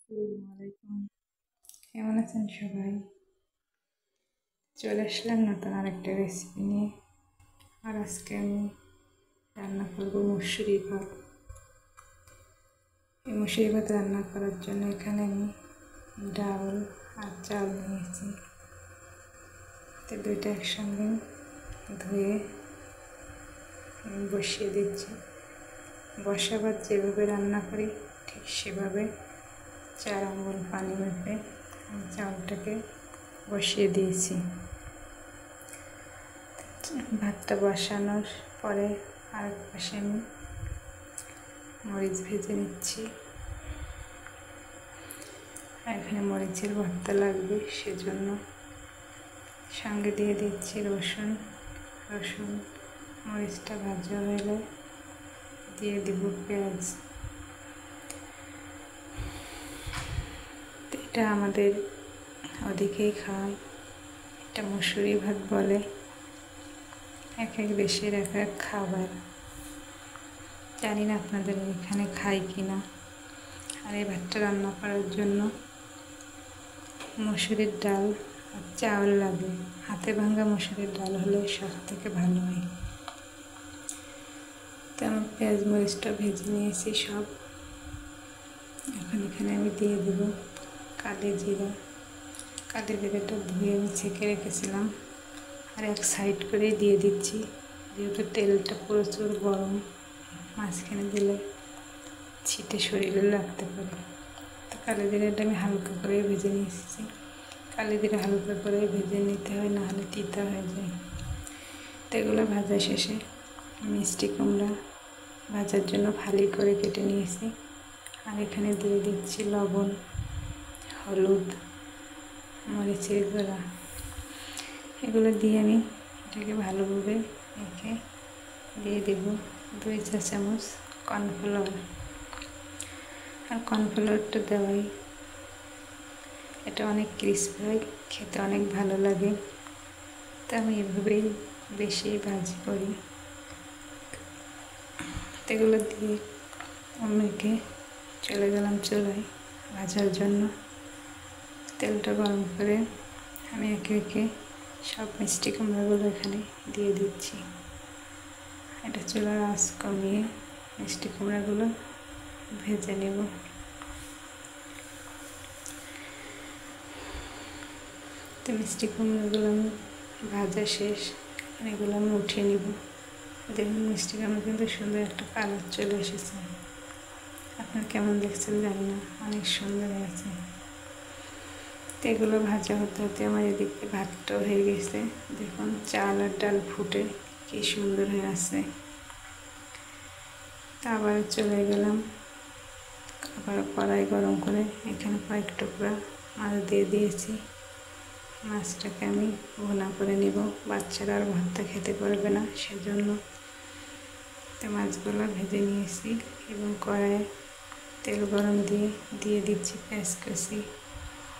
আসসালামু আলাইকুম। কেমন আছেন সবাই? চলে আসলাম নতুন আরেকটা রেসিপি নিয়ে। আর আজকে আমি রান্না করবো মুসুরি ভাত। এই মুসুরি ভাত রান্না করার জন্য এখানে আমি ডাল আর চাল নিয়েছি। তো দুইটা একসঙ্গে ধুয়ে আমি বসিয়ে দিচ্ছি। বসা ভাত যেভাবে রান্না করি ঠিক সেভাবে 4 আঙ্গুল পানি মেপে আমি চাউলটাকে বসিয়ে দিয়েছি। ভাতটা বসানোর পরে আরেক পাশে আমি মরিচ ভেজে নিচ্ছি। এখানে মরিচের ভর্তা লাগবে, সেজন্য সঙ্গে দিয়ে দিচ্ছি রসুন। মরিচটা ভাজা হলে দিয়ে দিব পেঁয়াজ। এটা আমাদের ওদিকেই খায়, এটা মুসুরি ভাত বলে। এক এক দেশের এক এক খাবার, জানি না আপনাদের এখানে খাই কি না। আর এই ভাতটা রান্না করার জন্য মসুরির ডাল আর চাউল লাগে। হাতে ভাঙা মসুরির ডাল হলে সব থেকে ভালো হয়। তো আমি পেঁয়াজ মরিচটা ভেজে নিয়েছি সব। এখন এখানে আমি দিয়ে দেব কালি জিরা। কালি জিরাটা ধুয়ে আমি ছেঁকে রেখেছিলাম, আর এক সাইড করেই দিয়ে দিচ্ছি, যেহেতু তেলটা প্রচুর গরম, মাঝখানে দিলে ছিটে শরীরে লাগতে পারে। তো কালি জিরাটা আমি হালকা করে ভেজে নিয়েছি। কালি জিরা হালকা করে ভেজে নিতে হয়, নাহলে তিতা হয়ে যায়। তো এগুলো ভাজা শেষে মিষ্টি কুমড়া ভাজার জন্য ফালি করে কেটে নিয়েছি। আর এখানে দিয়ে দিচ্ছি লবণ, হলুদ, মরিচের গুঁড়া। এগুলো দিয়ে আমি এটাকে ভালোভাবে মেখে দিয়ে দেব 2 চা চামচ কর্নফ্লাওয়ার। আর কর্নফ্লাওয়ারটা দেওয়াই এটা অনেক ক্রিস্পি হয়, খেতে অনেক ভালো লাগে। তো আমি এভাবেই বেশি ভাজি করি। এগুলো দিয়ে মেখে চলে গেলাম চুলায় ভাজার জন্য। তেলটা গরম করে আমি একে একে সব মিষ্টি কুমড়াগুলো এখানে দিয়ে দিচ্ছি। এটা চুলার আঁচ কমিয়ে মিষ্টি কুমড়াগুলো ভেজে নেব। তো মিষ্টি কুমড়াগুলো আমি ভাজা শেষ, এগুলো আমি উঠিয়ে নিব। দেখুন মিষ্টি কুমড়া কিন্তু সুন্দর একটা কালার চলে এসেছে। আপনার কেমন দেখছেন জানি না, অনেক সুন্দর হয়েছে। তো এগুলো ভাজা হতে হতে আমার এদিকে ভাতটাও হয়ে গেছে। দেখুন চাল আর ডাল ফুটে কি সুন্দর হয়ে আছে। তা আবার চলে গেলাম, আবার কড়াই গরম করে এখানে কয়েক টুকরা মাছ দিয়ে দিয়েছি। মাছটাকে আমি ভুনা করে নিব, বাচ্চারা আর ভর্তা খেতে পারবে না, সেজন্য। তো মাছগুলো ভেজে নিয়েছি এবং কড়াইয়ে তেল গরম দিয়ে দিয়ে দিচ্ছি পেঁয়াজ কুচি,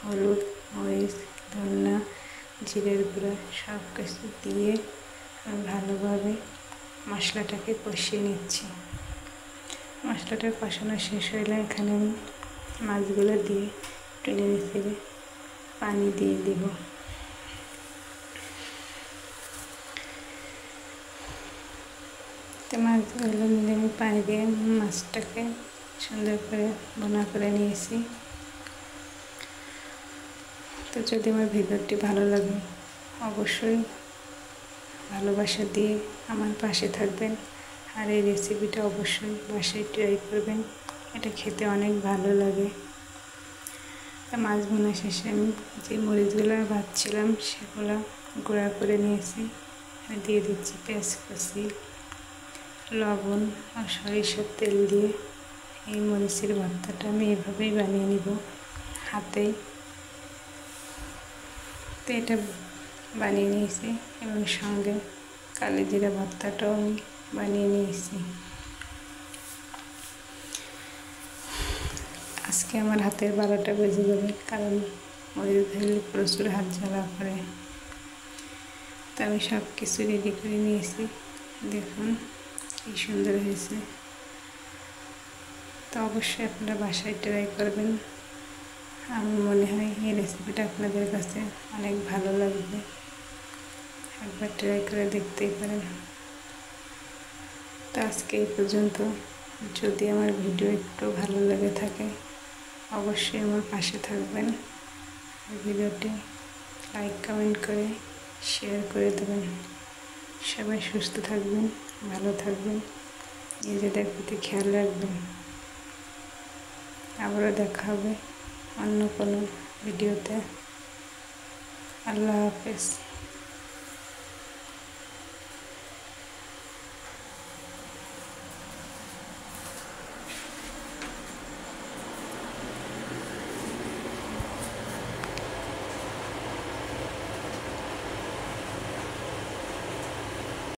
হলুদ, মরিচ, ধনিয়া, জিরের গুঁড়া সব কিছু দিয়ে আমি ভালোভাবে মশলাটাকে কষিয়ে নিচ্ছি। মশলাটা কষানো শেষ হলে এখানে আমি মাছগুলো দিয়ে টেনে নিচে পানি দিয়ে দেব। তো মাছগুলো মিলে আমি পানি দিয়ে মাছটাকে সুন্দর করে ভুনা করে নিয়েছি। তো যদি আমার ভিডিওটি ভালো লাগে অবশ্যই ভালোবাসা দিয়ে আমার পাশে থাকবেন, আর এই রেসিপিটা অবশ্যই বাসায় ট্রাই করবেন, এটা খেতে অনেক ভালো লাগে। তা মাছ ভুনা শেষে আমি যে মরিচগুলো ভাজছিলাম সেগুলো গুঁড়া করে নিয়েছি। আমি দিয়ে দিচ্ছি পেঁয়াজ কুচি, লবণ আর সরিষার তেল দিয়ে এই মরিচের ভর্তাটা আমি এভাবেই বানিয়ে নিব হাতেই। তো এটা বানিয়ে নিয়েছি এবং সঙ্গে কালি জিরা ভর্তাটাও আমি বানিয়ে নিয়েছি। আজকে আমার হাতের 12টা বেজে যাবে, কারণ মরিচ ধরলে প্রচুর হাত জ্বালা করে। তো আমি সব কিছু রেডি করে নিয়েছি। দেখুন কি সুন্দর হয়েছে। তো অবশ্যই আপনারা বাসায় ট্রাই করবেন। আমার মনে হয় এই রেসিপিটা আপনাদের কাছে অনেক ভালো লাগবে, একবার ট্রাই করে দেখতেই পারেন। তো আজকে এই পর্যন্ত। যদি আমার ভিডিও একটু ভালো লেগে থাকে অবশ্যই আমার পাশে থাকবেন, ভিডিওটি লাইক কমেন্ট করে শেয়ার করে দেবেন। সবাই সুস্থ থাকবেন, ভালো থাকবেন, নিজেদের প্রতি খেয়াল রাখবেন। আবারও দেখা হবে অন্য কোনো ভিডিওতে। আল্লাহ হাফেজ।